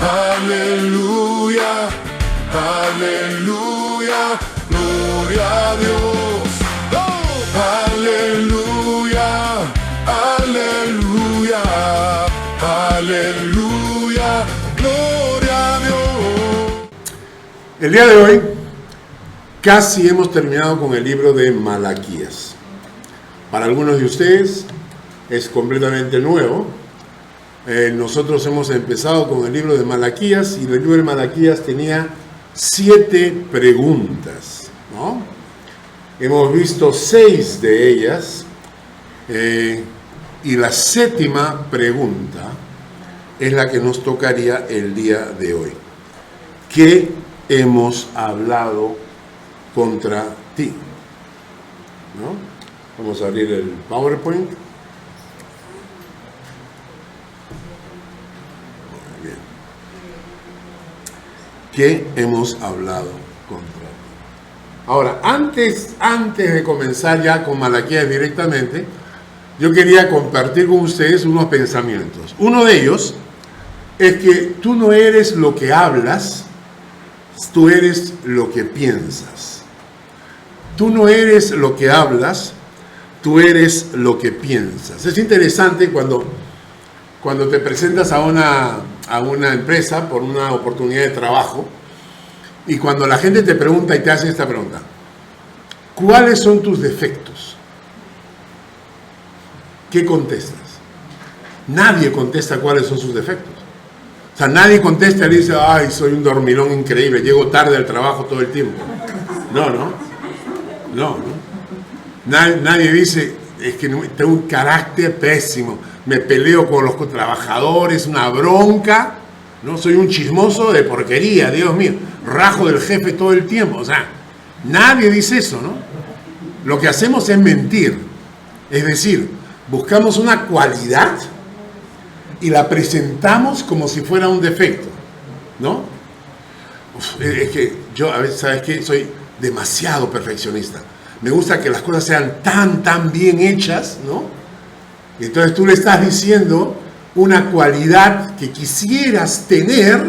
Aleluya, aleluya, gloria a Dios. Oh, aleluya, aleluya, aleluya, gloria a Dios. El día de hoy casi hemos terminado con el libro de Malaquías. Para algunos de ustedes es completamente nuevo. Nosotros hemos empezado con el libro de Malaquías y el libro de Malaquías tenía 7 preguntas, ¿no? Hemos visto 6 de ellas y la 7ª pregunta es la que nos tocaría el día de hoy. ¿Qué hemos hablado contra ti? ¿No? Vamos a abrir el PowerPoint. ¿Qué hemos hablado contra ti? Ahora, antes de comenzar ya con Malaquías directamente, yo quería compartir con ustedes unos pensamientos. Uno de ellos es que tú no eres lo que hablas, tú eres lo que piensas. Tú no eres lo que hablas, tú eres lo que piensas. Es interesante cuando te presentas a una empresa por una oportunidad de trabajo y cuando la gente te pregunta y te hace esta pregunta: ¿cuáles son tus defectos? ¿Qué contestas? Nadie contesta cuáles son sus defectos. O sea, nadie contesta y dice: ay, soy un dormilón increíble, llego tarde al trabajo todo el tiempo. No. Nadie dice: es que tengo un carácter pésimo, me peleo con los trabajadores, una bronca, ¿no? Soy un chismoso de porquería, Dios mío, rajo del jefe todo el tiempo. O sea, nadie dice eso, ¿no? Lo que hacemos es mentir. Es decir, buscamos una cualidad y la presentamos como si fuera un defecto, ¿no? Es que yo a veces, ¿sabes qué? Soy demasiado perfeccionista. Me gusta que las cosas sean tan bien hechas, ¿no? Y entonces tú le estás diciendo una cualidad que quisieras tener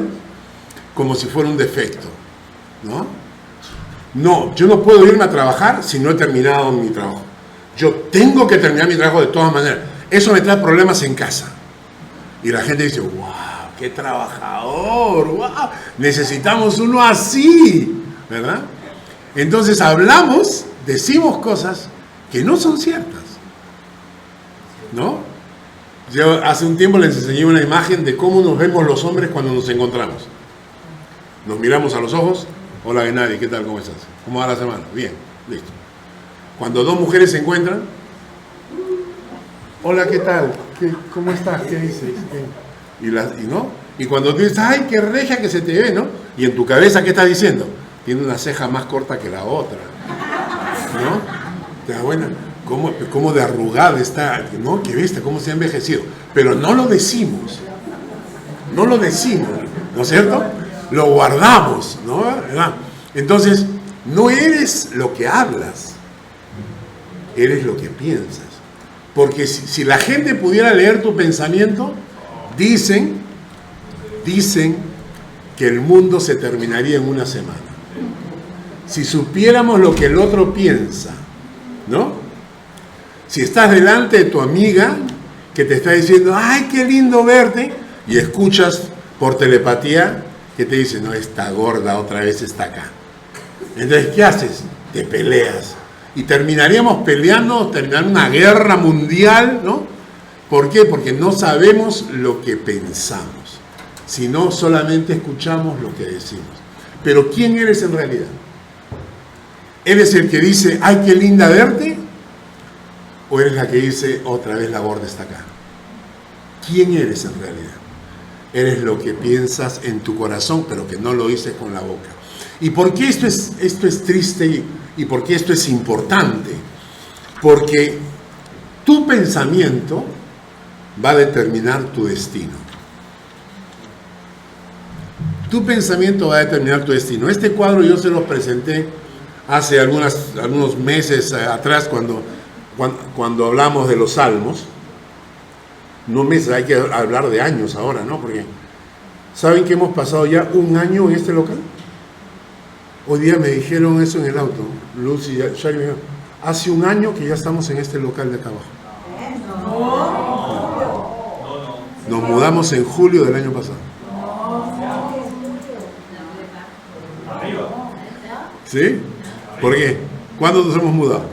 como si fuera un defecto, ¿no? No, yo no puedo irme a trabajar si no he terminado mi trabajo. Yo tengo que terminar mi trabajo de todas maneras. Eso me trae problemas en casa. Y la gente dice: wow, qué trabajador, wow, necesitamos uno así, ¿verdad? Entonces decimos cosas que no son ciertas, ¿no? Yo hace un tiempo les enseñé una imagen de cómo nos vemos los hombres cuando nos encontramos. Nos miramos a los ojos: hola Gennady, ¿qué tal? ¿Cómo estás? ¿Cómo va la semana? Bien, listo. Cuando 2 mujeres se encuentran: hola, ¿qué tal? ¿Cómo estás? ¿Qué dices? Y cuando tú dices: ay, qué regia que se te ve, ¿no? Y en tu cabeza, ¿qué estás diciendo? Tiene una ceja más corta que la otra, ¿no? Te da buena. ¿Cómo de arrugada está, ¿no? Que viste cómo se ha envejecido. Pero no lo decimos, ¿no es cierto? Lo guardamos, ¿no? ¿Verdad? Entonces, no eres lo que hablas, eres lo que piensas. Porque si la gente pudiera leer tu pensamiento, dicen que el mundo se terminaría en una semana. Si supiéramos lo que el otro piensa, ¿no? Si estás delante de tu amiga que te está diciendo: ay, qué lindo verte, y escuchas por telepatía que te dice: no, esta gorda otra vez está acá. Entonces, ¿qué haces? Te peleas. Y terminaríamos peleando, terminando una guerra mundial, ¿no? ¿Por qué? Porque no sabemos lo que pensamos, sino solamente escuchamos lo que decimos. Pero ¿quién eres en realidad? ¿Eres el que dice: ay, qué linda verte? ¿O eres la que dice: otra vez la gorda está acá? ¿Quién eres en realidad? Eres lo que piensas en tu corazón, pero que no lo dices con la boca. ¿Y por qué esto es triste y por qué esto es importante? Porque tu pensamiento va a determinar tu destino. Tu pensamiento va a determinar tu destino. Este cuadro yo se lo presenté hace algunos meses atrás cuando hablamos de los salmos. No meses, hay que hablar de años ahora, ¿no? Porque ¿Saben que hemos pasado ya un año en este local? Hoy día me dijeron eso en el auto. Luz y Shari me dijeron, hace un año que ya estamos en este local de acá abajo. Nos mudamos en julio del año pasado. ¿Sí? ¿Por qué? ¿Cuándo nos hemos mudado?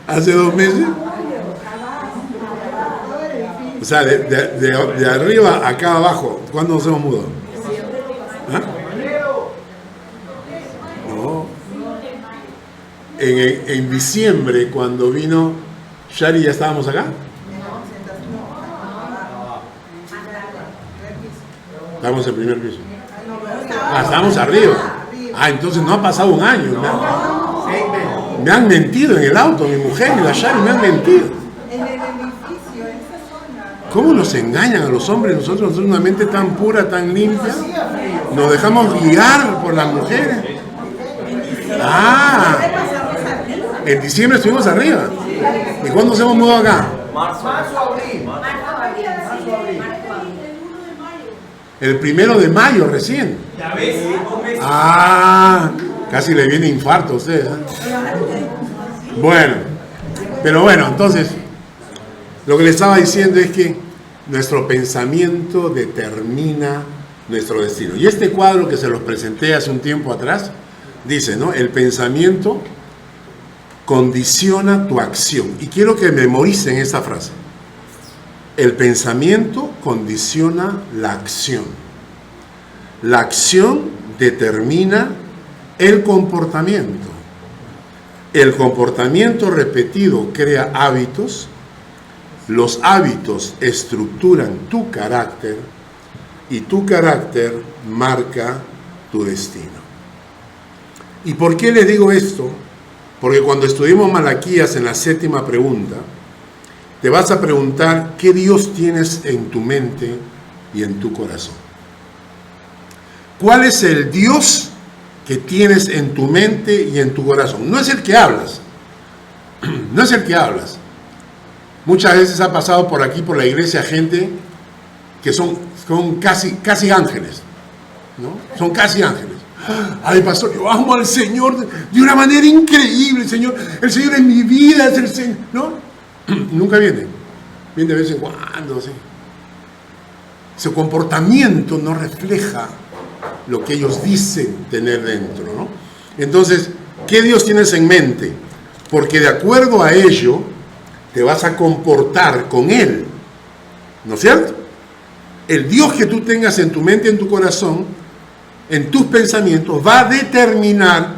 ¿Hace 2 meses? O sea, de arriba a acá abajo, ¿cuándo nos hemos mudado? ¿Ah? No. En diciembre, cuando vino Shari, ¿ya estábamos acá? Estábamos en el primer piso. Ah, estábamos arriba. Ah, entonces no ha pasado un año. Me han mentido en el auto, mi mujer y la Shari me han mentido. ¿Cómo nos engañan a los hombres? Nosotros somos una mente tan pura, tan limpia. Nos dejamos guiar por las mujeres. Ah, en diciembre estuvimos arriba. ¿Y cuándo nos hemos mudado acá? Marzo, abril. El 1 de mayo recién. ¿Ya ves? Ah, casi le viene infarto a ustedes. ¿Eh? Bueno, pero bueno, entonces, lo que le estaba diciendo es que nuestro pensamiento determina nuestro destino. Y este cuadro que se los presenté hace un tiempo atrás, dice, ¿no? El pensamiento condiciona tu acción. Y quiero que memoricen esta frase. El pensamiento condiciona la acción. La acción determina el comportamiento. El comportamiento repetido crea hábitos. Los hábitos estructuran tu carácter y tu carácter marca tu destino. ¿Y por qué les digo esto? Porque cuando estudiemos Malaquías en la 7ª pregunta, te vas a preguntar qué Dios tienes en tu mente y en tu corazón. ¿Cuál es el Dios que tienes en tu mente y en tu corazón? No es el que hablas. No es el que hablas. Muchas veces ha pasado por aquí, por la iglesia, gente que son casi ángeles, ¿no? Son casi ángeles. Ay, pastor, yo amo al Señor de una manera increíble, Señor. El Señor es mi vida, es el Señor, ¿no? Nunca viene. Viene de vez en cuando, ¿sí? Su comportamiento no refleja lo que ellos dicen tener dentro, ¿no? Entonces, ¿qué Dios tienes en mente? Porque de acuerdo a ello, te vas a comportar con Él, ¿no es cierto? El Dios que tú tengas en tu mente y en tu corazón, en tus pensamientos, va a determinar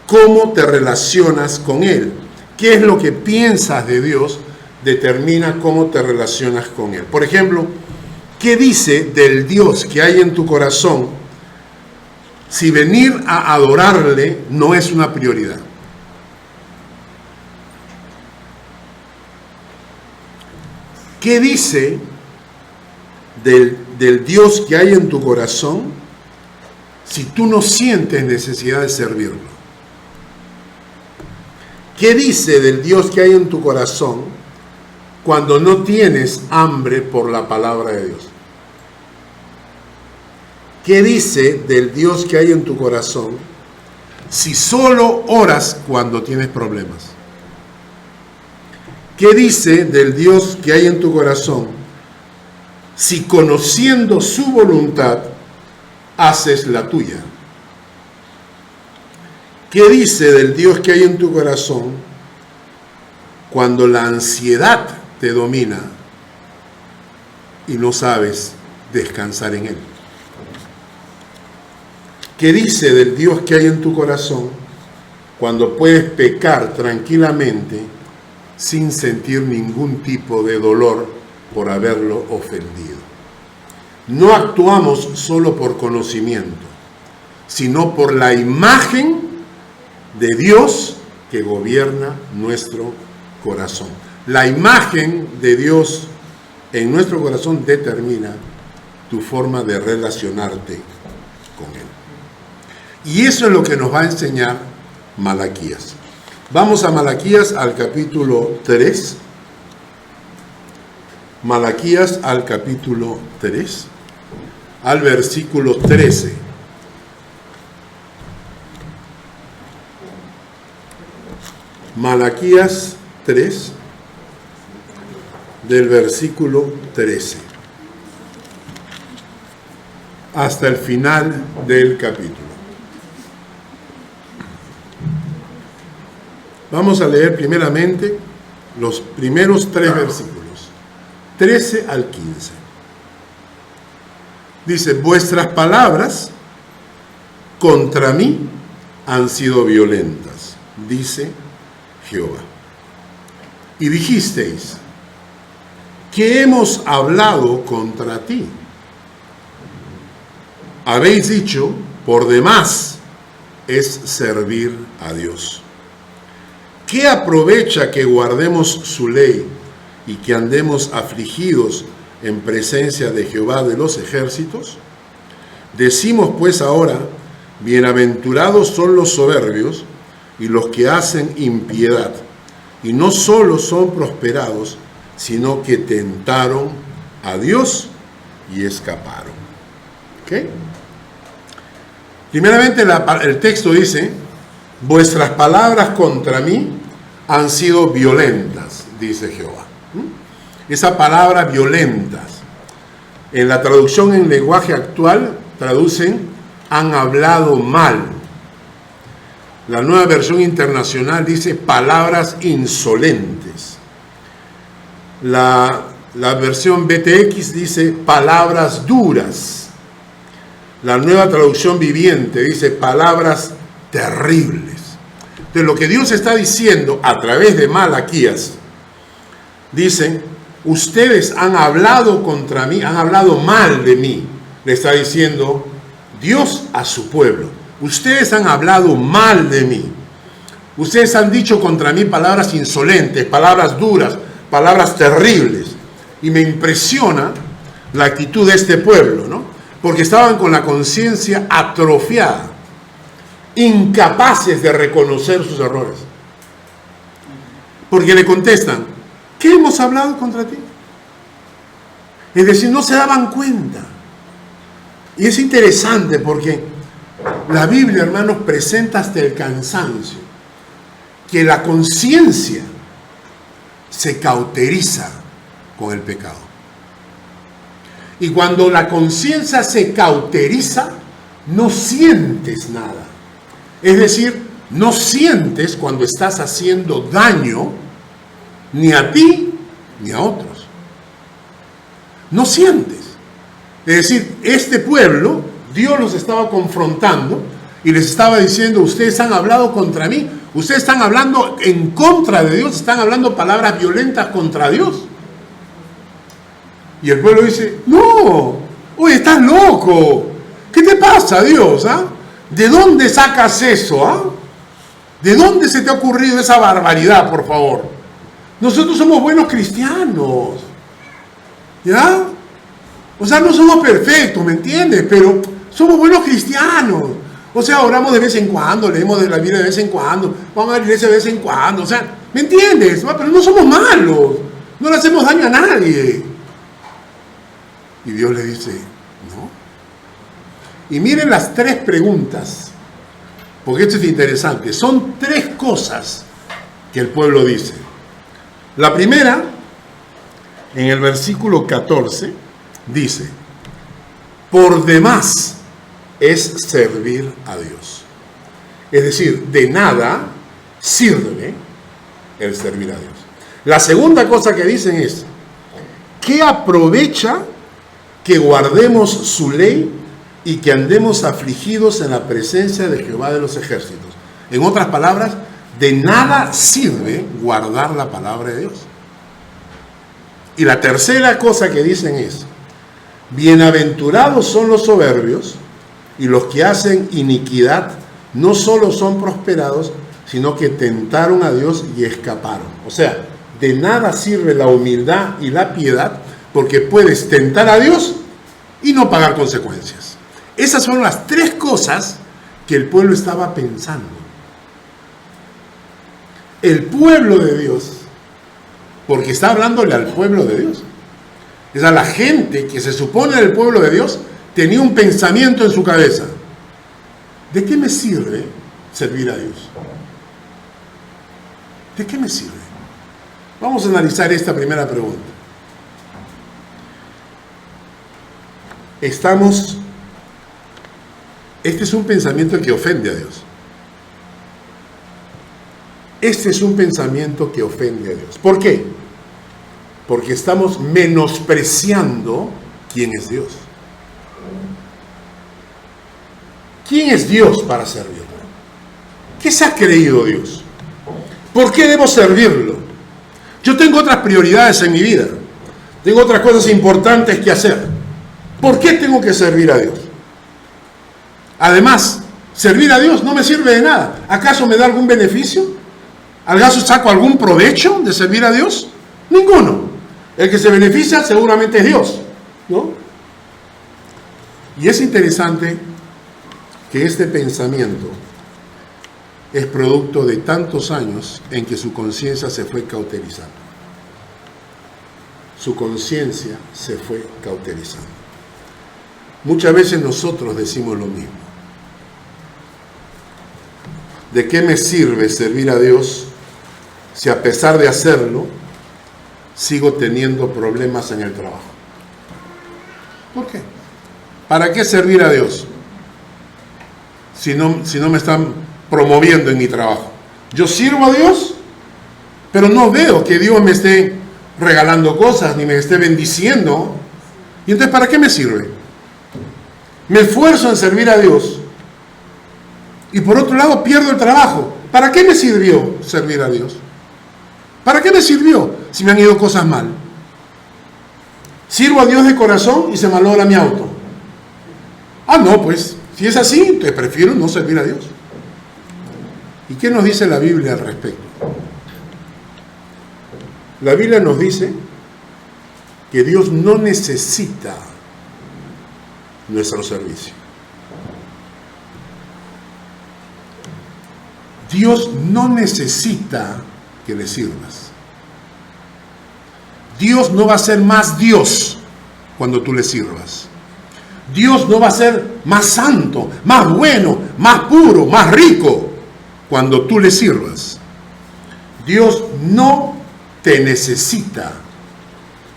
cómo te relacionas con Él. ¿Qué es lo que piensas de Dios? Determina cómo te relacionas con Él. Por ejemplo, ¿qué dice del Dios que hay en tu corazón si venir a adorarle no es una prioridad? ¿Qué dice del Dios que hay en tu corazón si tú no sientes necesidad de servirlo? ¿Qué dice del Dios que hay en tu corazón cuando no tienes hambre por la palabra de Dios? ¿Qué dice del Dios que hay en tu corazón si solo oras cuando tienes problemas? ¿Qué dice del Dios que hay en tu corazón si conociendo su voluntad haces la tuya? ¿Qué dice del Dios que hay en tu corazón cuando la ansiedad te domina y no sabes descansar en Él? ¿Qué dice del Dios que hay en tu corazón cuando puedes pecar tranquilamente sin sentir ningún tipo de dolor por haberlo ofendido? No actuamos solo por conocimiento, sino por la imagen de Dios que gobierna nuestro corazón. La imagen de Dios en nuestro corazón determina tu forma de relacionarte con Él. Y eso es lo que nos va a enseñar Malaquías. Vamos a Malaquías al capítulo 3. Malaquías al capítulo 3, al versículo 13. Malaquías 3, del versículo 13 hasta el final del capítulo. Vamos a leer primeramente los primeros 3 versículos, 13 al 15. Dice: vuestras palabras contra mí han sido violentas, dice Jehová. Y dijisteis: ¿qué hemos hablado contra ti? Habéis dicho: por demás es servir a Dios. ¿Qué aprovecha que guardemos su ley y que andemos afligidos en presencia de Jehová de los ejércitos? Decimos pues ahora: bienaventurados son los soberbios y los que hacen impiedad, y no solo son prosperados, sino que tentaron a Dios y escaparon. ¿Ok? Primeramente el texto dice: vuestras palabras contra mí han sido violentas, dice Jehová. Esa palabra violentas, en la traducción en lenguaje actual, traducen han hablado mal. La Nueva Versión Internacional dice palabras insolentes. La versión BTX dice palabras duras. La Nueva Traducción Viviente dice palabras terribles. Entonces, lo que Dios está diciendo a través de Malaquías, dice: ustedes han hablado contra mí, han hablado mal de mí. Le está diciendo Dios a su pueblo: ustedes han hablado mal de mí. Ustedes han dicho contra mí palabras insolentes, palabras duras, palabras terribles. Y me impresiona la actitud de este pueblo, ¿no? Porque estaban con la conciencia atrofiada, incapaces de reconocer sus errores. Porque le contestan: ¿qué hemos hablado contra ti? Es decir, no se daban cuenta. Y es interesante porque la Biblia, hermanos, presenta hasta el cansancio que la conciencia se cauteriza con el pecado. Y cuando la conciencia se cauteriza, no sientes nada. Es decir, no sientes cuando estás haciendo daño ni a ti ni a otros. No sientes. Es decir, este pueblo, Dios los estaba confrontando y les estaba diciendo: ustedes han hablado contra mí, ustedes están hablando en contra de Dios, están hablando palabras violentas contra Dios. Y el pueblo dice: no, oye, estás loco, ¿qué te pasa, Dios? ¿Ah? ¿De dónde sacas eso? ¿Ah? ¿De dónde se te ha ocurrido esa barbaridad, por favor? Nosotros somos buenos cristianos, ¿ya? O sea, no somos perfectos, ¿me entiendes? Pero somos buenos cristianos. O sea, oramos de vez en cuando, leemos de la Biblia de vez en cuando, vamos a la iglesia de vez en cuando. O sea, ¿me entiendes? Pero no somos malos, no le hacemos daño a nadie. Y Dios le dice: no. Y miren las 3 preguntas, porque esto es interesante. Son 3 cosas que el pueblo dice. La primera, en el versículo 14, dice: por demás es servir a Dios. Es decir, de nada sirve el servir a Dios. La segunda cosa que dicen es: ¿qué aprovecha que guardemos su ley y que andemos afligidos en la presencia de Jehová de los ejércitos? En otras palabras, de nada sirve guardar la palabra de Dios. Y la tercera cosa que dicen es: bienaventurados son los soberbios y los que hacen iniquidad, no solo son prosperados, sino que tentaron a Dios y escaparon. O sea, de nada sirve la humildad y la piedad, porque puedes tentar a Dios y no pagar consecuencias. Esas son las 3 cosas que el pueblo estaba pensando. El pueblo de Dios, porque está hablándole al pueblo de Dios, O sea, la gente que se supone del pueblo de Dios tenía un pensamiento en su cabeza. ¿De qué me sirve servir a Dios? ¿De qué me sirve? Vamos a analizar esta primera pregunta. Este es un pensamiento que ofende a Dios. Este es un pensamiento que ofende a Dios. ¿Por qué? Porque estamos menospreciando quién es Dios. ¿Quién es Dios para servirlo? ¿Qué se ha creído Dios? ¿Por qué debo servirlo? Yo tengo otras prioridades en mi vida. Tengo otras cosas importantes que hacer. ¿Por qué tengo que servir a Dios? Además, servir a Dios no me sirve de nada. ¿Acaso me da algún beneficio? ¿Acaso saco algún provecho de servir a Dios? Ninguno. El que se beneficia seguramente es Dios, ¿no? Y es interesante que este pensamiento es producto de tantos años en que su conciencia se fue cauterizando. Su conciencia se fue cauterizando. Muchas veces nosotros decimos lo mismo. ¿De qué me sirve servir a Dios si a pesar de hacerlo sigo teniendo problemas en el trabajo? ¿Por qué? ¿Para qué servir a Dios si no me están promoviendo en mi trabajo? Yo sirvo a Dios, pero no veo que Dios me esté regalando cosas ni me esté bendiciendo. ¿Y entonces para qué me sirve? Me esfuerzo en servir a Dios y por otro lado pierdo el trabajo. ¿Para qué me sirvió servir a Dios? ¿Para qué me sirvió si me han ido cosas mal? Sirvo a Dios de corazón y se malogra mi auto. Ah, no, pues, si es así, entonces prefiero no servir a Dios. ¿Y qué nos dice la Biblia al respecto? La Biblia nos dice que Dios no necesita nuestro servicio. Dios no necesita que le sirvas. Dios no va a ser más Dios cuando tú le sirvas. Dios no va a ser más santo, más bueno, más puro, más rico cuando tú le sirvas. Dios no te necesita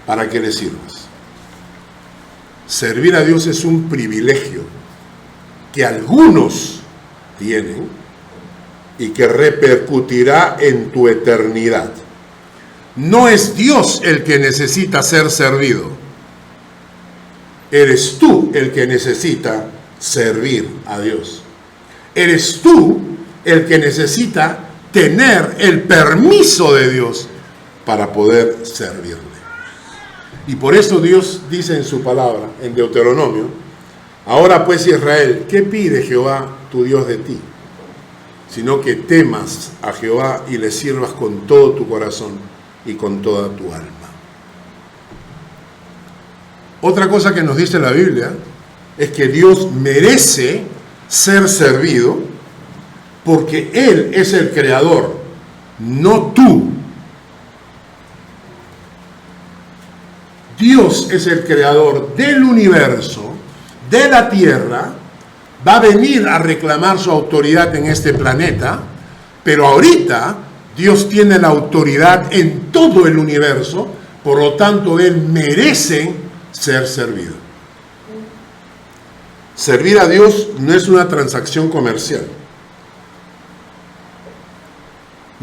para que le sirvas. Servir a Dios es un privilegio que algunos tienen y que repercutirá en tu eternidad. No es Dios el que necesita ser servido. Eres tú el que necesita servir a Dios. Eres tú el que necesita tener el permiso de Dios para poder servirle. Y por eso Dios dice en su palabra, en Deuteronomio: ahora pues, Israel, ¿qué pide Jehová tu Dios de ti? Sino que temas a Jehová y le sirvas con todo tu corazón y con toda tu alma. Otra cosa que nos dice la Biblia es que Dios merece ser servido porque Él es el creador, no tú. Dios es el creador del universo, de la tierra. Va a venir a reclamar su autoridad en este planeta, pero ahorita Dios tiene la autoridad en todo el universo, por lo tanto Él merece ser servido. Servir a Dios no es una transacción comercial.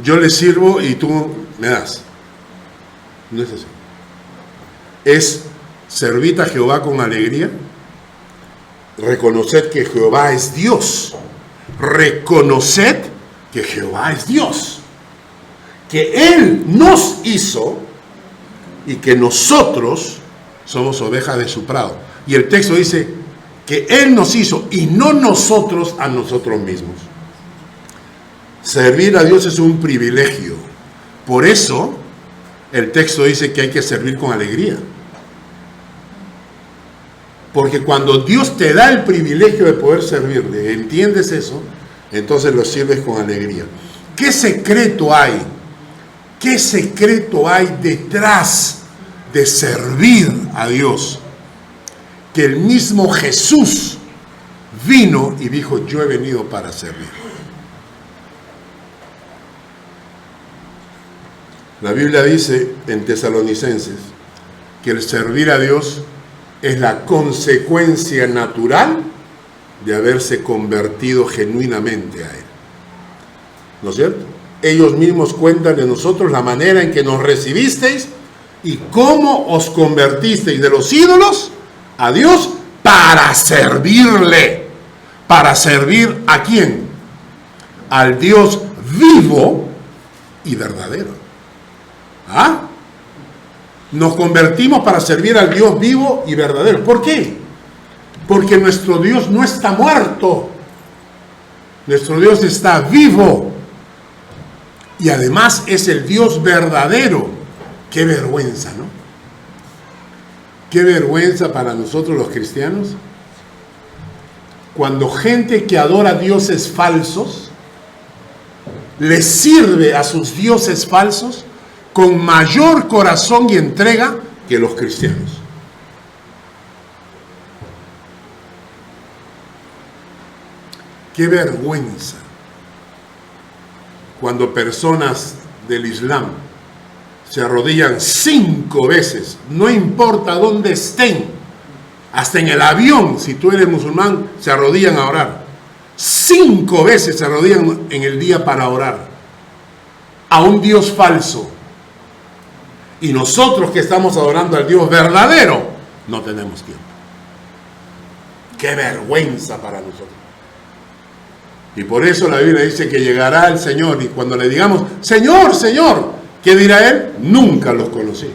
Yo le sirvo y tú me das. No es así. Es servir a Jehová con alegría. Reconoced que Jehová es Dios. Reconoced que Jehová es Dios. Que Él nos hizo y que nosotros somos ovejas de su prado. Y el texto dice que Él nos hizo y no nosotros a nosotros mismos. Servir a Dios es un privilegio. Por eso el texto dice que hay que servir con alegría. Porque cuando Dios te da el privilegio de poder servirle, ¿entiendes eso? Entonces lo sirves con alegría. ¿Qué secreto hay? ¿Qué secreto hay detrás de servir a Dios, que el mismo Jesús vino y dijo: yo he venido para servir. La Biblia dice en Tesalonicenses que el servir a Dios es la consecuencia natural de haberse convertido genuinamente a Él. ¿No es cierto? Ellos mismos cuentan de nosotros la manera en que nos recibisteis y cómo os convertisteis de los ídolos a Dios para servirle. ¿Para servir a quién? Al Dios vivo y verdadero. ¿Ah? Nos convertimos para servir al Dios vivo y verdadero. ¿Por qué? Porque nuestro Dios no está muerto. Nuestro Dios está vivo. Y además es el Dios verdadero. Qué vergüenza, ¿no? Qué vergüenza para nosotros los cristianos cuando gente que adora dioses falsos le sirve a sus dioses falsos con mayor corazón y entrega que los cristianos. Qué vergüenza cuando personas del Islam se arrodillan 5 veces, no importa dónde estén, hasta en el avión, si tú eres musulmán, se arrodillan a orar. 5 veces se arrodillan en el día para orar a un Dios falso. Y nosotros que estamos adorando al Dios verdadero, no tenemos tiempo. ¡Qué vergüenza para nosotros! Y por eso la Biblia dice que llegará el Señor, y cuando le digamos: Señor, Señor, ¿qué dirá Él? Nunca los conocí.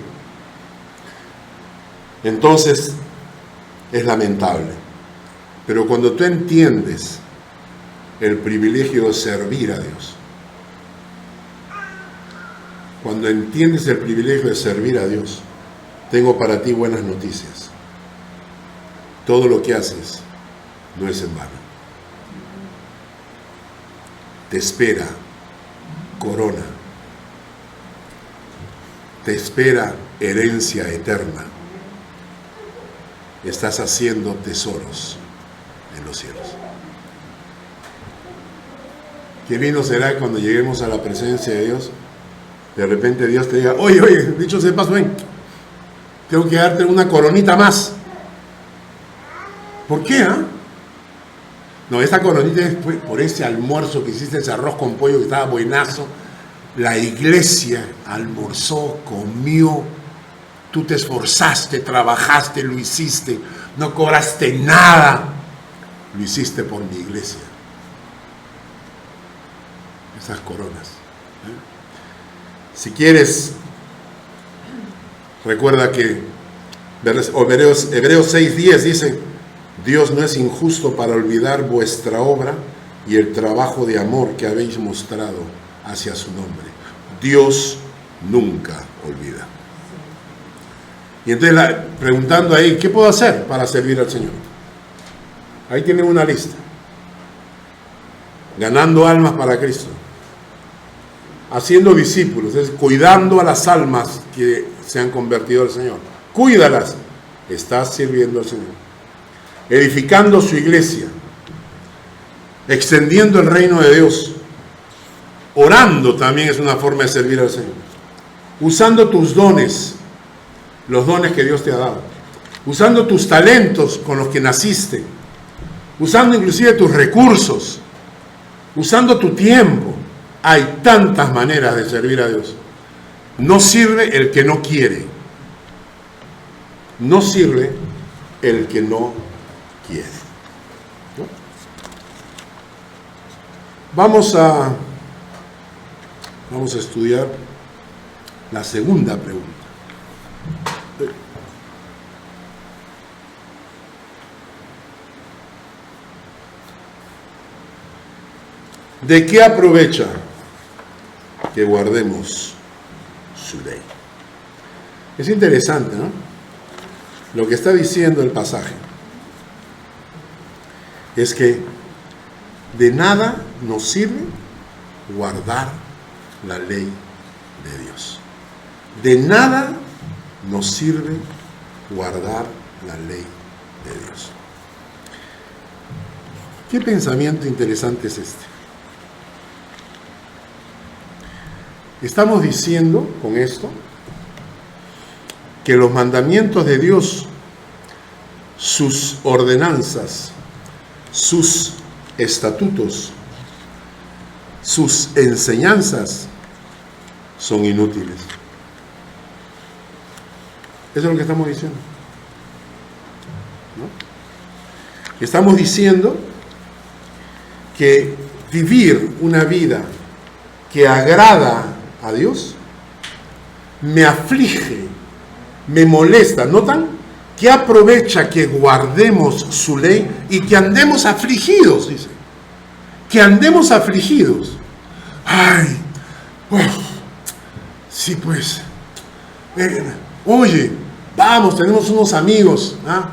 Entonces, es lamentable. Pero cuando tú entiendes el privilegio de servir a Dios, cuando entiendes el privilegio de servir a Dios, tengo para ti buenas noticias. Todo lo que haces no es en vano. Te espera corona. Te espera herencia eterna. Estás haciendo tesoros en los cielos. Qué lindo será cuando lleguemos a la presencia de Dios. De repente Dios te diga: oye, dicho sea de paso, ven, tengo que darte una coronita más. ¿Por qué? No, esta coronita es por ese almuerzo que hiciste, ese arroz con pollo que estaba buenazo. La iglesia almorzó, comió, tú te esforzaste, trabajaste, lo hiciste, no cobraste nada, lo hiciste por mi iglesia. Esas coronas. Si quieres, recuerda que Hebreos 6:10 dice: Dios no es injusto para olvidar vuestra obra y el trabajo de amor que habéis mostrado hacia su nombre. Dios nunca olvida. Y entonces preguntando ahí: ¿qué puedo hacer para servir al Señor? Ahí tienen una lista. Ganando almas para Cristo, haciendo discípulos, es decir, cuidando a las almas que se han convertido al Señor. Cuídalas, estás sirviendo al Señor. Edificando su iglesia, extendiendo el reino de Dios, orando también es una forma de servir al Señor. Usando tus dones, los dones que Dios te ha dado, usando tus talentos con los que naciste, usando inclusive tus recursos, usando tu tiempo. Hay tantas maneras de servir a Dios. No sirve el que no quiere. No sirve el que no quiere. ¿No? Vamos a estudiar la segunda pregunta. ¿De qué aprovecha que guardemos su ley? Es interesante, ¿no? Lo que está diciendo el pasaje es que de nada nos sirve guardar la ley de Dios. De nada nos sirve guardar la ley de Dios. ¿Qué pensamiento interesante es este? Estamos diciendo con esto que los mandamientos de Dios, sus ordenanzas, sus estatutos, sus enseñanzas son inútiles. Eso es lo que estamos diciendo, ¿no? Estamos diciendo que vivir una vida que agrada a Dios me aflige, me molesta. ¿Notan? Que aprovecha que guardemos su ley y que andemos afligidos, dice. Que andemos afligidos. Ay, pues, sí, pues. Oye, vamos, tenemos unos amigos, ¿ah?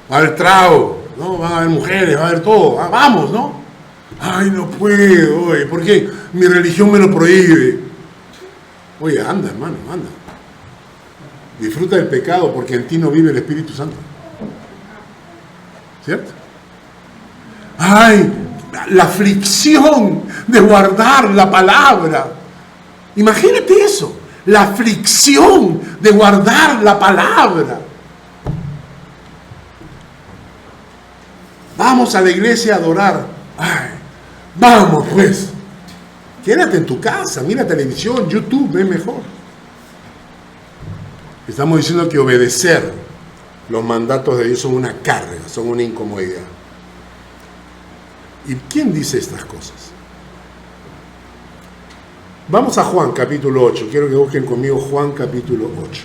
Va a haber trago, ¿no? Van a haber mujeres, va a haber todo. ¿Ah? Vamos, ¿no? Ay, no puedo, oye, porque mi religión me lo prohíbe. Oye, anda, hermano, anda. Disfruta del pecado porque en ti no vive el Espíritu Santo. ¿Cierto? Ay, la aflicción de guardar la palabra. Imagínate eso, la aflicción de guardar la palabra. Vamos a la iglesia a adorar. Ay, vamos pues. Quédate en tu casa, mira televisión, YouTube, es mejor. Estamos diciendo que obedecer los mandatos de Dios son una carga, son una incomodidad. ¿Y quién dice estas cosas? Vamos a Juan capítulo 8. Quiero que busquen conmigo Juan capítulo 8.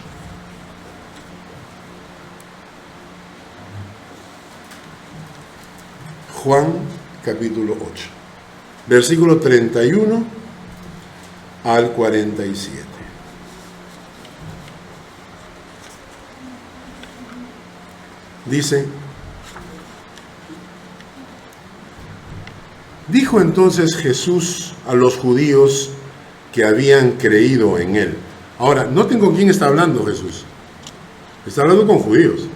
Juan capítulo 8. Versículo 31 al 47. Dice: dijo entonces Jesús a los judíos que habían creído en él. Ahora, noten con quién está hablando Jesús. Está hablando con judíos.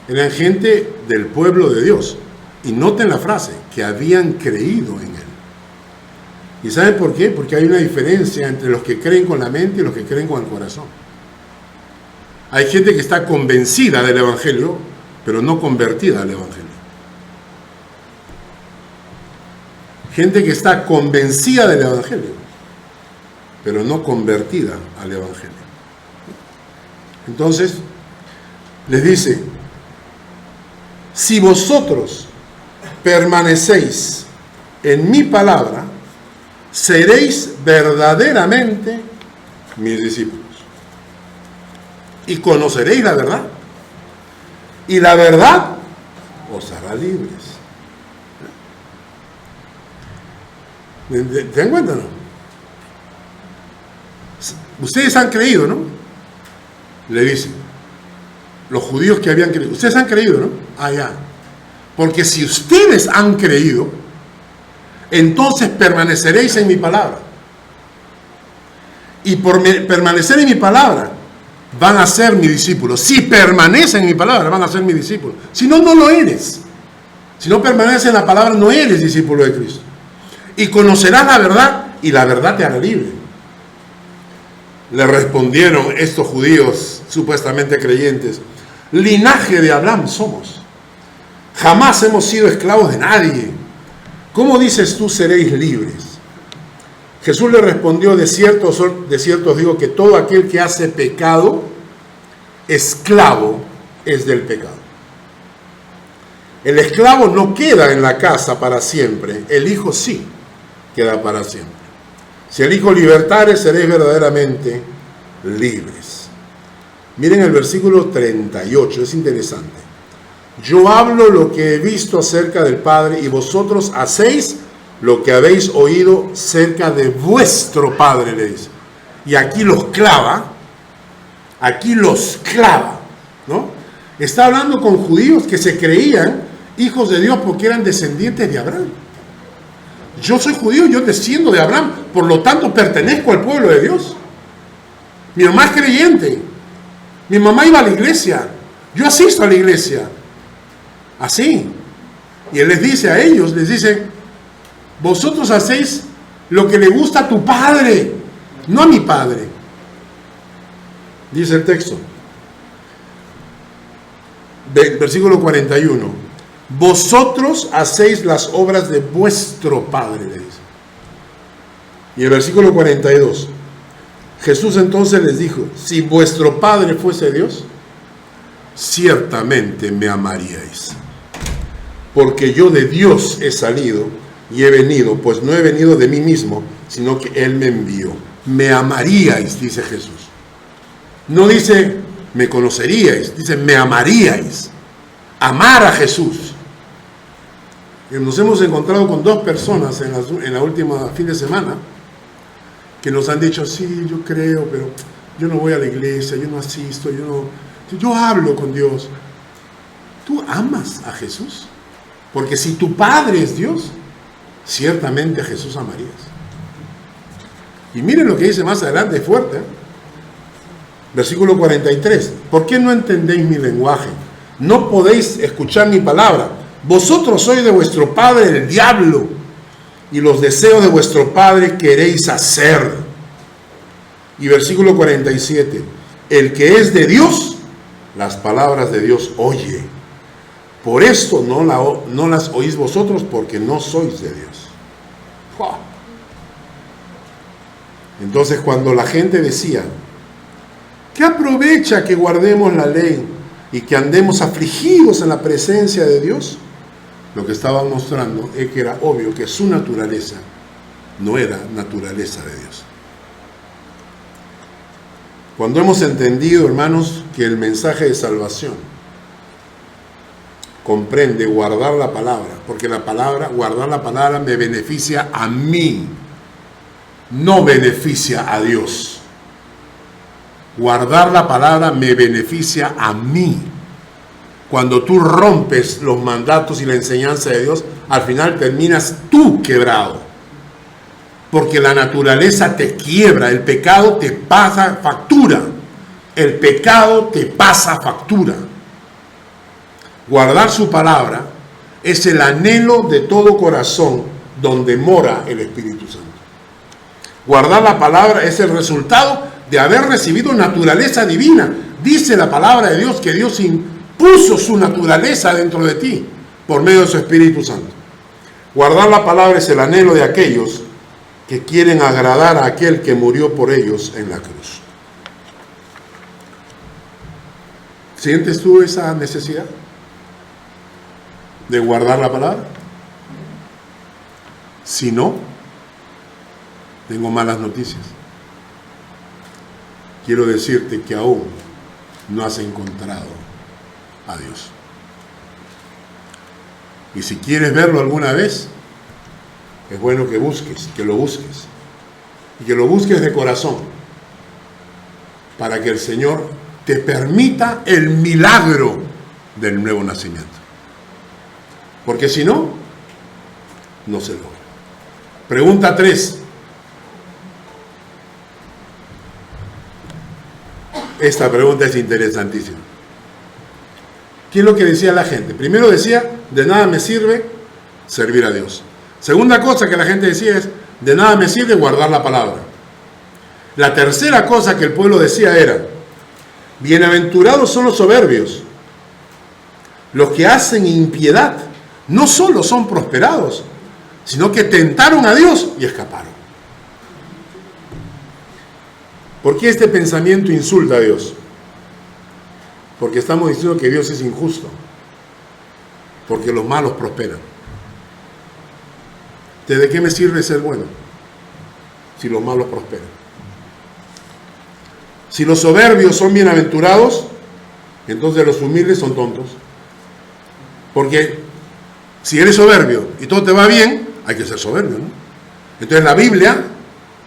Eran gente del pueblo de Dios. Y noten la frase, que habían creído en él. ¿Y saben por qué? Porque hay una diferencia entre los que creen con la mente y los que creen con el corazón. Hay gente que está convencida del Evangelio, pero no convertida al Evangelio. Gente que está convencida del Evangelio, pero no convertida al Evangelio. Entonces, les dice: si vosotros permanecéis en mi palabra, seréis verdaderamente mis discípulos. Y conoceréis la verdad. Y la verdad os hará libres. ¿Te dan cuenta, no? Ustedes han creído, ¿no? Le dicen los judíos que habían creído. Ustedes han creído, ¿no? Ah, ya. Porque si ustedes han creído, entonces permaneceréis en mi palabra. Y por permanecer en mi palabra, van a ser mis discípulos. Si permanecen en mi palabra, van a ser mis discípulos. Si no, no lo eres. Si no permaneces en la palabra, no eres discípulo de Cristo. Y conocerás la verdad, y la verdad te hará libre. Le respondieron estos judíos supuestamente creyentes: linaje de Abraham somos. Jamás hemos sido esclavos de nadie. ¿Cómo dices tú seréis libres? Jesús le respondió: de cierto os digo que todo aquel que hace pecado, esclavo es del pecado. El esclavo no queda en la casa para siempre, el hijo sí queda para siempre. Si el hijo libertare, seréis verdaderamente libres. Miren el versículo 38, es interesante. Yo hablo lo que he visto acerca del Padre, y vosotros hacéis lo que habéis oído cerca de vuestro padre, le dice. Y aquí los clava, ¿no? Está hablando con judíos que se creían hijos de Dios porque eran descendientes de Abraham. Yo soy judío, yo desciendo de Abraham, por lo tanto pertenezco al pueblo de Dios. Mi mamá es creyente, Mi mamá iba a la iglesia. Yo asisto a la iglesia. Así. Y él les dice a ellos, les dice, vosotros hacéis lo que le gusta a tu padre, no a mi padre. Dice el texto. Versículo 41. Vosotros hacéis las obras de vuestro padre, le dice. Y el versículo 42. Jesús entonces les dijo, si vuestro padre fuese Dios, ciertamente me amaríais. Porque yo de Dios he salido y he venido, pues no he venido de mí mismo, sino que Él me envió. Me amaríais, dice Jesús. No dice, me conoceríais, dice, me amaríais. Amar a Jesús. Y nos hemos encontrado con dos personas en la última fin de semana que nos han dicho, sí, yo creo, pero yo no voy a la iglesia, yo no asisto, yo hablo con Dios. ¿Tú amas a Jesús? Porque si tu Padre es Dios, ciertamente a Jesús amarías. Y miren lo que dice más adelante, es fuerte. Versículo 43. ¿Por qué no entendéis mi lenguaje? No podéis escuchar mi palabra. Vosotros sois de vuestro padre el diablo, y los deseos de vuestro padre queréis hacer. Y versículo 47. El que es de Dios, las palabras de Dios oye. Por esto no las oís vosotros, porque no sois de Dios. Entonces, cuando la gente decía, ¿qué aprovecha que guardemos la ley y que andemos afligidos en la presencia de Dios? Lo que estaba mostrando es que era obvio que su naturaleza no era naturaleza de Dios. Cuando hemos entendido, hermanos, que el mensaje de salvación comprende guardar la palabra, porque guardar la palabra me beneficia a mí, no beneficia a Dios. Guardar la palabra me beneficia a mí. Cuando tú rompes los mandatos y la enseñanza de Dios, al final terminas tú quebrado. Porque la naturaleza te quiebra, el pecado te pasa factura. El pecado te pasa factura. Guardar su palabra es el anhelo de todo corazón donde mora el Espíritu Santo. Guardar la palabra es el resultado de haber recibido naturaleza divina. Dice la palabra de Dios que Dios puso su naturaleza dentro de ti por medio de su Espíritu Santo. Guardar la palabra es el anhelo de aquellos que quieren agradar a aquel que murió por ellos en la cruz. ¿Sientes tú esa necesidad de guardar la palabra? Si no, tengo malas noticias. Quiero decirte que aún no has encontrado a Dios. Y si quieres verlo alguna vez, es bueno que lo busques, y que lo busques de corazón, para que el Señor te permita el milagro del nuevo nacimiento. Porque si no, no se logra. Pregunta 3. Esta pregunta es interesantísima. ¿Qué es lo que decía la gente? Primero decía, de nada me sirve servir a Dios. Segunda cosa que la gente decía es, de nada me sirve guardar la palabra. La tercera cosa que el pueblo decía era, bienaventurados son los soberbios, los que hacen impiedad, no solo son prosperados, sino que tentaron a Dios y escaparon. ¿Por qué este pensamiento insulta a Dios? Porque estamos diciendo que Dios es injusto, porque los malos prosperan. ¿De qué me sirve ser bueno si los malos prosperan? Si los soberbios son bienaventurados, entonces los humildes son tontos. Porque si eres soberbio y todo te va bien, hay que ser soberbio, ¿no? Entonces la Biblia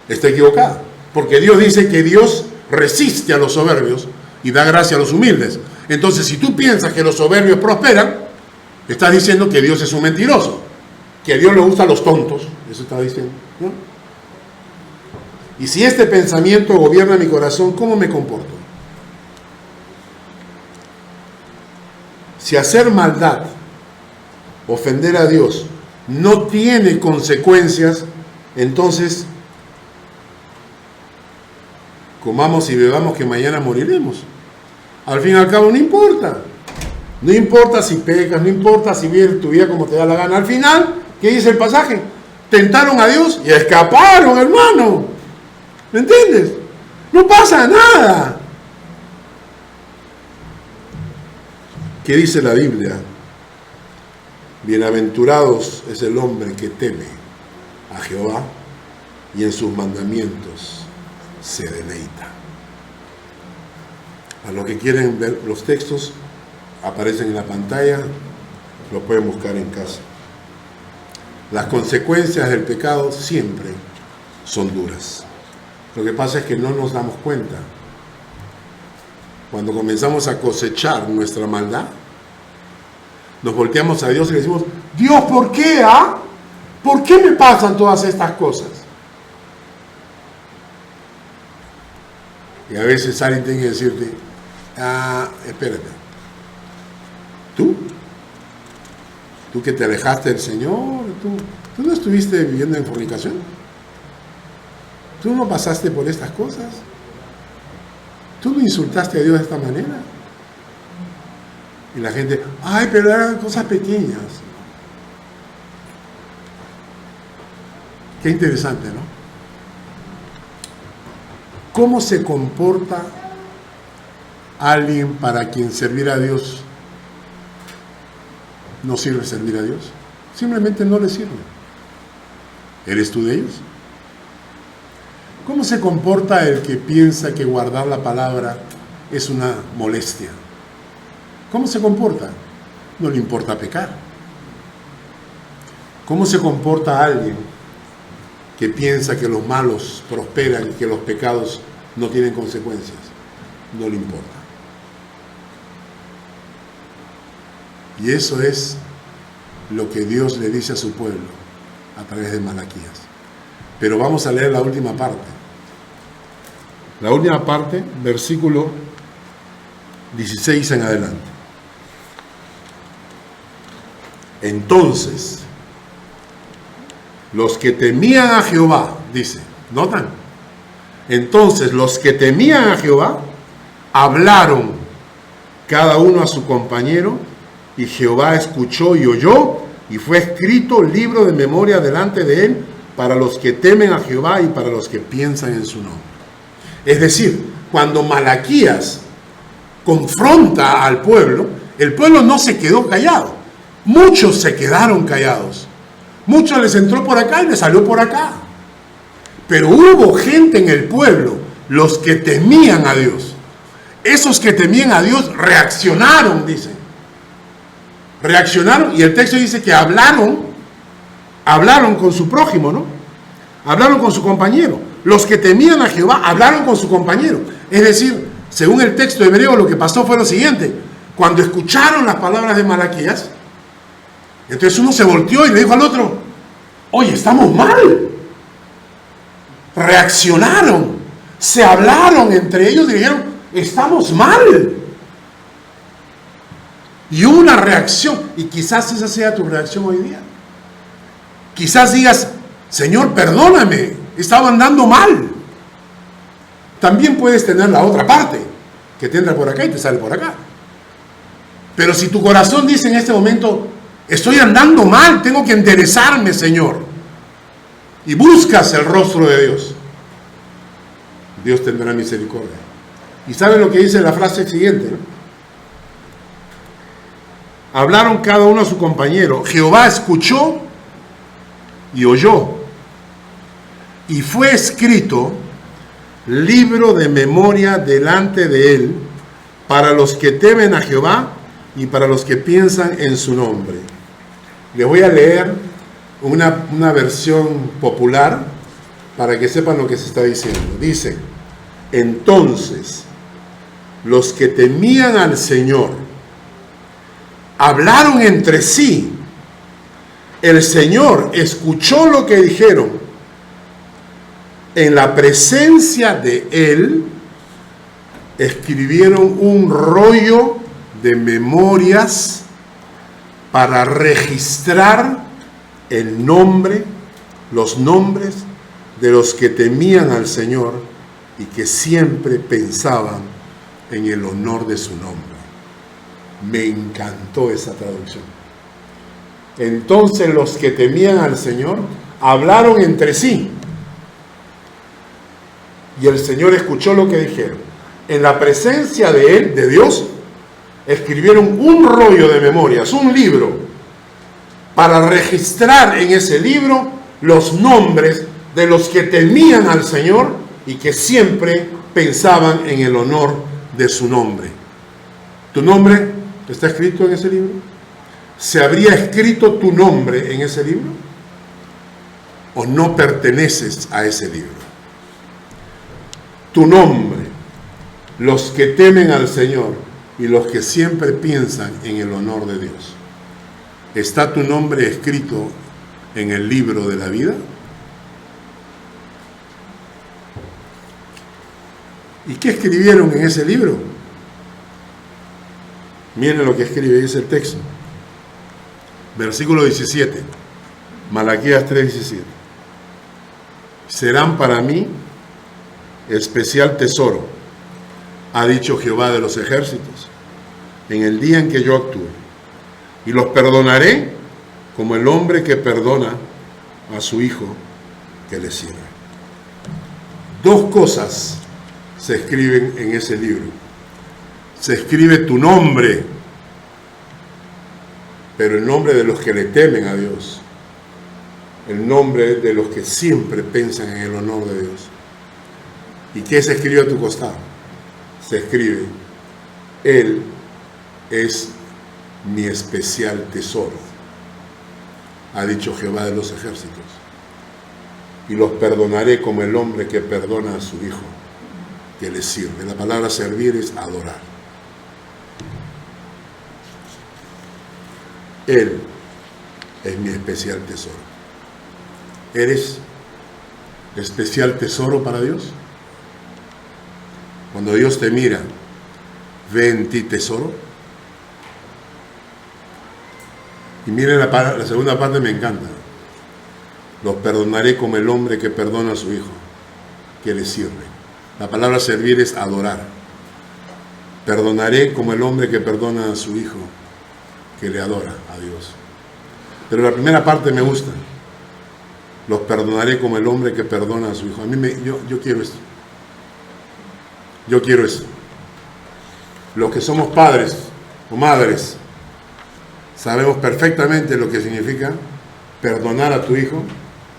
está equivocada, porque Dios dice que Dios resiste a los soberbios y da gracia a los humildes. Entonces, si tú piensas que los soberbios prosperan, estás diciendo que Dios es un mentiroso, que a Dios le gustan los tontos. Eso está diciendo, ¿no? Y si este pensamiento gobierna mi corazón, ¿cómo me comporto? Si hacer maldad, ofender a Dios, no tiene consecuencias, entonces comamos y bebamos que mañana moriremos. Al fin y al cabo no importa. No importa si pecas, no importa si vives tu vida como te da la gana. Al final, ¿qué dice el pasaje? Tentaron a Dios y escaparon, hermano. ¿Me entiendes? No pasa nada. ¿Qué dice la Biblia? Bienaventurados es el hombre que teme a Jehová y en sus mandamientos se deleita. A los que quieren ver los textos, aparecen en la pantalla, los pueden buscar en casa. Las consecuencias del pecado siempre son duras. Lo que pasa es que no nos damos cuenta. Cuando comenzamos a cosechar nuestra maldad, nos volteamos a Dios y le decimos: Dios, ¿por qué? ¿Por qué me pasan todas estas cosas? Y a veces alguien tiene que decirte: espérate, tú que te alejaste del Señor, tú no estuviste viviendo en fornicación, tú no pasaste por estas cosas, tú no insultaste a Dios de esta manera. Y la gente: ay, pero eran cosas pequeñas. Qué interesante, ¿no? ¿Cómo se comporta alguien para quien servir a Dios no sirve servir a Dios? Simplemente no le sirve. ¿Eres tú de ellos? ¿Cómo se comporta el que piensa que guardar la palabra es una molestia? ¿Cómo se comporta? No le importa pecar. ¿Cómo se comporta alguien que piensa que los malos prosperan y que los pecados no tienen consecuencias? No le importa. Y eso es lo que Dios le dice a su pueblo a través de Malaquías. Pero vamos a leer la última parte. La última parte, versículo 16 en adelante. Entonces, los que temían a Jehová, dice, ¿notan? Entonces, los que temían a Jehová hablaron cada uno a su compañero, y Jehová escuchó y oyó, y fue escrito libro de memoria delante de él para los que temen a Jehová y para los que piensan en su nombre. Es decir, cuando Malaquías confronta al pueblo, el pueblo no se quedó callado. Muchos se quedaron callados. Muchos les entró por acá y les salió por acá. Pero hubo gente en el pueblo, los que temían a Dios. Esos que temían a Dios reaccionaron, dicen. Reaccionaron, y el texto dice que hablaron con su prójimo, ¿no? Hablaron con su compañero. Los que temían a Jehová hablaron con su compañero. Es decir, según el texto hebreo, lo que pasó fue lo siguiente: cuando escucharon las palabras de Malaquías, entonces uno se volteó y le dijo al otro: oye, estamos mal. Reaccionaron, se hablaron entre ellos y dijeron: estamos mal. Y hubo una reacción, y quizás esa sea tu reacción hoy día. Quizás digas: Señor, perdóname, estaba andando mal. También puedes tener la otra parte, que te entra por acá y te sale por acá. Pero si tu corazón dice en este momento: estoy andando mal, tengo que enderezarme, Señor, y buscas el rostro de Dios, Dios tendrá misericordia. ¿Y saben lo que dice la frase siguiente, no? Hablaron cada uno a su compañero. Jehová escuchó y oyó, y fue escrito libro de memoria delante de él para los que temen a Jehová y para los que piensan en su nombre. Les voy a leer una versión popular para que sepan lo que se está diciendo. Dice: entonces, los que temían al Señor hablaron entre sí. El Señor escuchó lo que dijeron. En la presencia de él escribieron un rollo de memorias para registrar el nombre, los nombres de los que temían al Señor y que siempre pensaban en el honor de su nombre. Me encantó esa traducción. Entonces los que temían al Señor hablaron entre sí. Y el Señor escuchó lo que dijeron. En la presencia de Él, de Dios, escribieron un rollo de memorias, un libro, para registrar en ese libro los nombres de los que temían al Señor y que siempre pensaban en el honor de su nombre. ¿Tu nombre está escrito en ese libro? ¿Se habría escrito tu nombre en ese libro? ¿O no perteneces a ese libro? Tu nombre, los que temen al Señor y los que siempre piensan en el honor de Dios. ¿Está tu nombre escrito en el libro de la vida? ¿Y qué escribieron en ese libro? Miren lo que escribe, dice el texto. Versículo 17. Malaquías 3:17. Serán para mí especial tesoro, ha dicho Jehová de los ejércitos, en el día en que yo actúe. Y los perdonaré como el hombre que perdona a su hijo que le sirve. Dos cosas se escriben en ese libro. Se escribe tu nombre, pero el nombre de los que le temen a Dios, el nombre de los que siempre piensan en el honor de Dios. ¿Y qué se escribe a tu costado? Se escribe: Él es mi especial tesoro, ha dicho Jehová de los ejércitos, y los perdonaré como el hombre que perdona a su hijo que le sirve. La palabra servir es adorar. Él es mi especial tesoro. ¿Eres especial tesoro para Dios? Cuando Dios te mira, ¿ve en ti tesoro? Y miren la segunda parte, me encanta. Los perdonaré como el hombre que perdona a su hijo que le sirve. La palabra servir es adorar. Perdonaré como el hombre que perdona a su hijo que le adora a Dios. Pero la primera parte me gusta. Los perdonaré como el hombre que perdona a su hijo. Yo quiero esto. Yo quiero eso. Los que somos padres o madres sabemos perfectamente lo que significa perdonar a tu hijo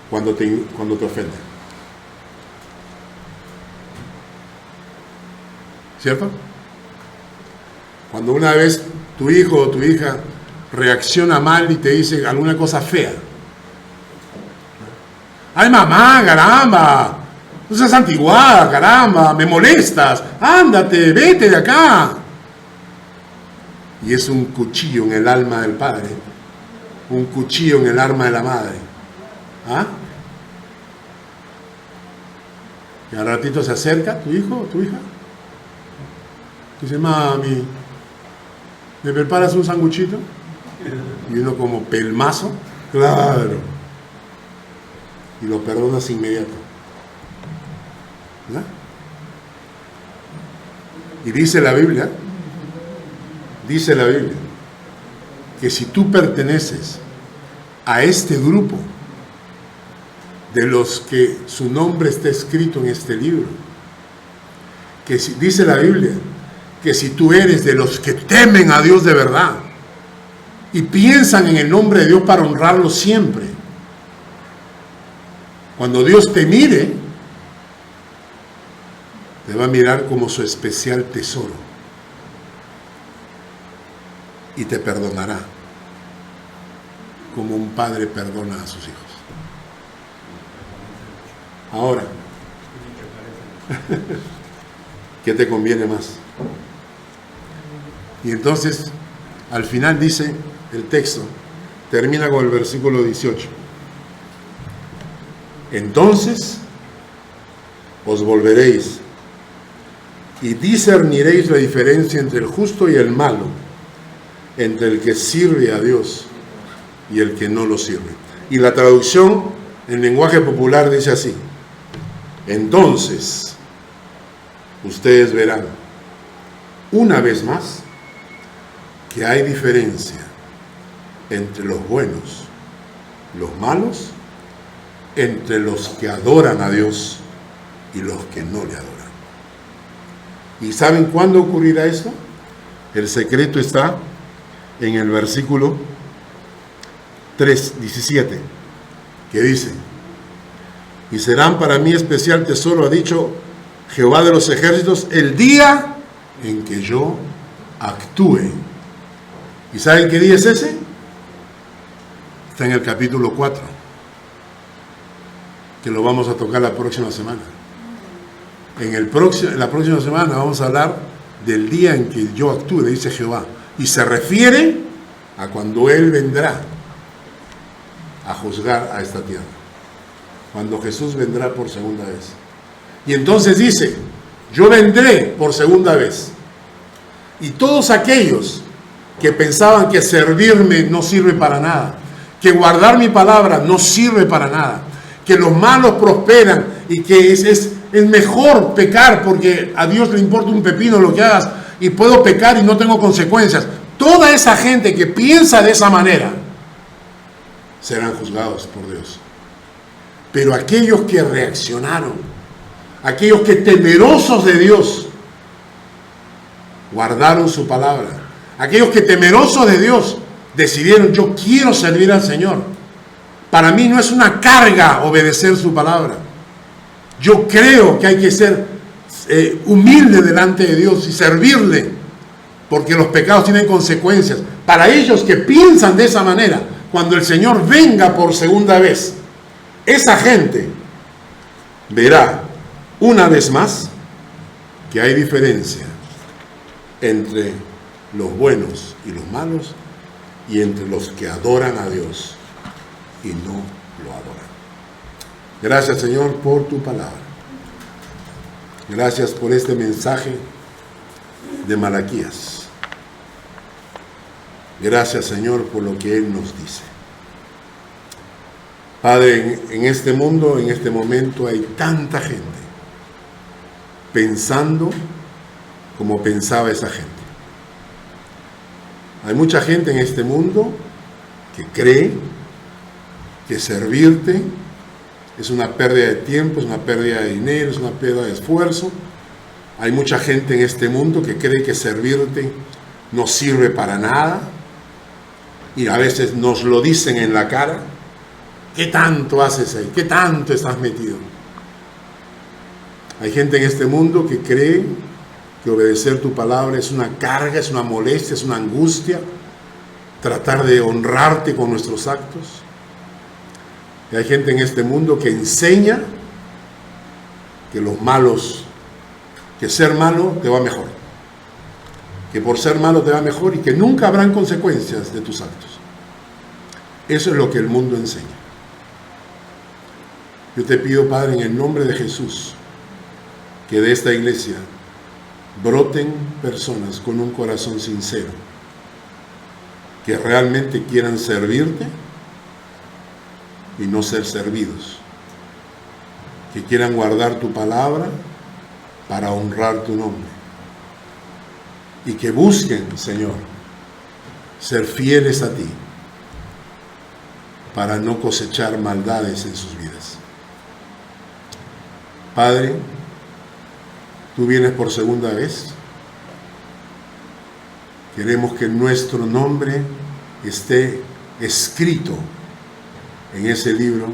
cuando te ofende. ¿Cierto? Cuando una vez tu hijo o tu hija reacciona mal y te dice alguna cosa fea. ¡Ay, mamá, caramba! No seas antiguada, caramba, me molestas, ándate, vete de acá. Y es un cuchillo en el alma del padre, un cuchillo en el alma de la madre. ¿Ah? Y al ratito se acerca tu hijo o tu hija. Dice: mami, ¿me preparas un sanguchito? Y uno como pelmazo, claro. Y lo perdonas inmediato. ¿No? Y dice la Biblia, que si tú perteneces a este grupo de los que su nombre está escrito en este libro, que si, dice la Biblia, que si tú eres de los que temen a Dios de verdad y piensan en el nombre de Dios para honrarlo siempre, cuando Dios te mire, te va a mirar como su especial tesoro y te perdonará como un padre perdona a sus hijos. Ahora, ¿qué te conviene más? Y entonces, al final dice el texto, termina con el versículo 18. Entonces os volveréis y discerniréis la diferencia entre el justo y el malo, entre el que sirve a Dios y el que no lo sirve. Y la traducción en lenguaje popular dice así: entonces ustedes verán una vez más que hay diferencia entre los buenos, los malos, entre los que adoran a Dios y los que no le adoran. ¿Y saben cuándo ocurrirá esto? El secreto está en el versículo 3:17, que dice: y serán para mí especial tesoro, ha dicho Jehová de los ejércitos, el día en que yo actúe. ¿Y saben qué día es ese? Está en el capítulo 4, que lo vamos a tocar la próxima semana. La próxima semana vamos a hablar del día en que yo actúe, dice Jehová. Y se refiere a cuando Él vendrá a juzgar a esta tierra. Cuando Jesús vendrá por segunda vez. Y entonces dice: yo vendré por segunda vez. Y todos aquellos que pensaban que servirme no sirve para nada, que guardar mi palabra no sirve para nada, que los malos prosperan y que es mejor pecar porque a Dios le importa un pepino lo que hagas y puedo pecar y no tengo consecuencias. Toda esa gente que piensa de esa manera serán juzgados por Dios. Pero aquellos que reaccionaron, aquellos que temerosos de Dios guardaron su palabra, aquellos que temerosos de Dios decidieron: yo quiero servir al Señor. Para mí no es una carga obedecer su palabra. Yo creo que hay que ser humilde delante de Dios y servirle, porque los pecados tienen consecuencias. Para ellos que piensan de esa manera, cuando el Señor venga por segunda vez, esa gente verá una vez más que hay diferencia entre los buenos y los malos, y entre los que adoran a Dios y no lo adoran. Gracias, Señor, por tu palabra. Gracias por este mensaje de Malaquías. Gracias, Señor, por lo que Él nos dice. Padre, en este mundo, en este momento, hay tanta gente pensando como pensaba esa gente. Hay mucha gente en este mundo que cree que servirte es una pérdida de tiempo, es una pérdida de dinero, es una pérdida de esfuerzo. Hay mucha gente en este mundo que cree que servirte no sirve para nada, y a veces nos lo dicen en la cara. ¿Qué tanto haces ahí? ¿Qué tanto estás metido? Hay gente en este mundo que cree que obedecer tu palabra es una carga, es una molestia, es una angustia, tratar de honrarte con nuestros actos. Y hay gente en este mundo que enseña que los malos, que ser malo te va mejor, que por ser malo te va mejor y que nunca habrán consecuencias de tus actos. Eso es lo que el mundo enseña. Yo te pido, Padre, en el nombre de Jesús, que de esta iglesia broten personas con un corazón sincero, que realmente quieran servirte y no ser servidos, que quieran guardar tu palabra para honrar tu nombre, y que busquen, Señor, ser fieles a ti para no cosechar maldades en sus vidas. Padre, tú vienes por segunda vez. Queremos que nuestro nombre esté escrito en ese libro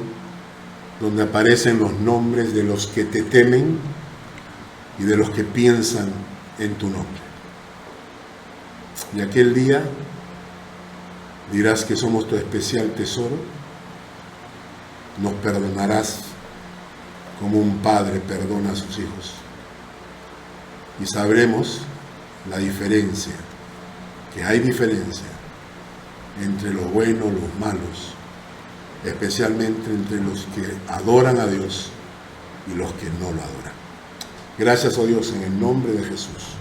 donde aparecen los nombres de los que te temen y de los que piensan en tu nombre. Y aquel día dirás que somos tu especial tesoro, nos perdonarás como un padre perdona a sus hijos, y sabremos la diferencia, que hay diferencia entre lo bueno y los malos, especialmente entre los que adoran a Dios y los que no lo adoran. Gracias, oh Dios, en el nombre de Jesús.